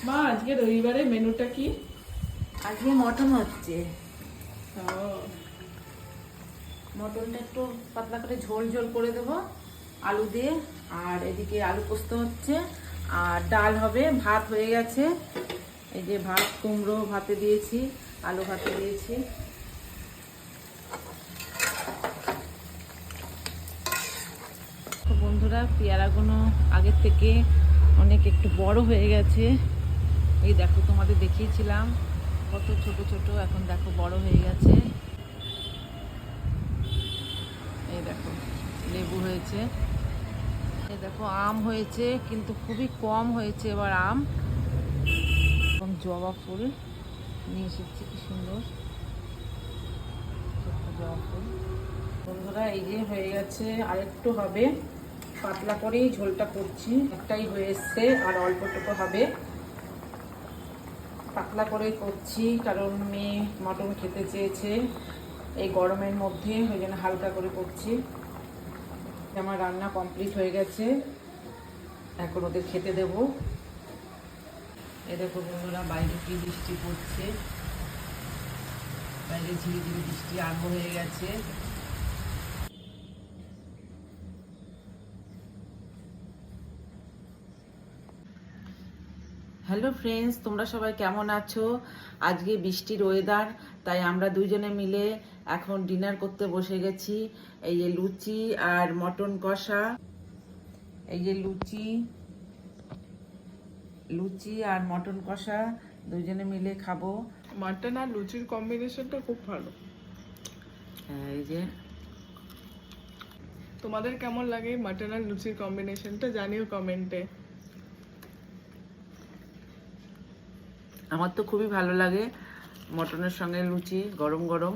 মা আজকে রবিবারে মেনুটা কি? আজকে মটন হচ্ছে। ও, মটনটা একটু পাতলা করে ঝোল ঝোল করে দেবো আলু দিয়ে। আর এদিকে আলু পোস্ত হচ্ছে, আর ডাল হবে। ভাত হয়ে গেছে, এই যে ভাত, কুমড়ো ভাতে দিয়েছি, আলু ভাতে দিয়েছি। তো বন্ধুরা, পেয়ারাগুলো আগের থেকে অনেক একটু বড় হয়ে গেছে। এই দেখো, তোমাদের দেখিয়েছিলাম কত ছোট ছোট, এখন দেখো বড় হয়ে গেছে। এই দেখো লেবু হয়েছে, এই দেখো আম হয়েছে, কিন্তু খুবই কম হয়েছে এবার আম। এবং জবা ফুল নিয়ে এসেছি, কি সুন্দর ছোট্ট জবা ফুল। বন্ধুরা, এই যে হয়ে গেছে, আর একটু হবে, পাতলা করেই ঝোলটা করছি। একটাই হয়ে এসছে, আর অল্পটুকু হবে। পাতলা করেই করছি, কারণ মেয়ে মটন খেতে চেয়েছে এই গরমের মধ্যে, ওই জন্য হালকা করে করছি। আমার রান্না কমপ্লিট হয়ে গেছে, এখন ওদের খেতে দেব। এ দেখো বন্ধুরা, বাইরে কি বৃষ্টি পড়ছে, বাইরে ঝিরিঝিরি বৃষ্টি আরম্ভ হয়ে গেছে। হ্যালো ফ্রেন্ডস, তোমরা সবাই কেমন আছো? আজকে বৃষ্টির ওয়েদার, তাই আমরা দুইজনে মিলে এখন ডিনার করতে বসে গেছি। এই যে লুচি আর মটন কষা, এই যে লুচি আর মটন কষা দুইজনে মিলে খাবো। মাটন আর লুচির কম্বিনেশনটা খুব ভালো। এই যে তোমাদের কেমন লাগে মাটন আর লুচির কম্বিনেশনটা জানিও কমেন্টে। আমার তো খুবই ভালো লাগে মটনের সঙ্গে লুচি গরম গরম।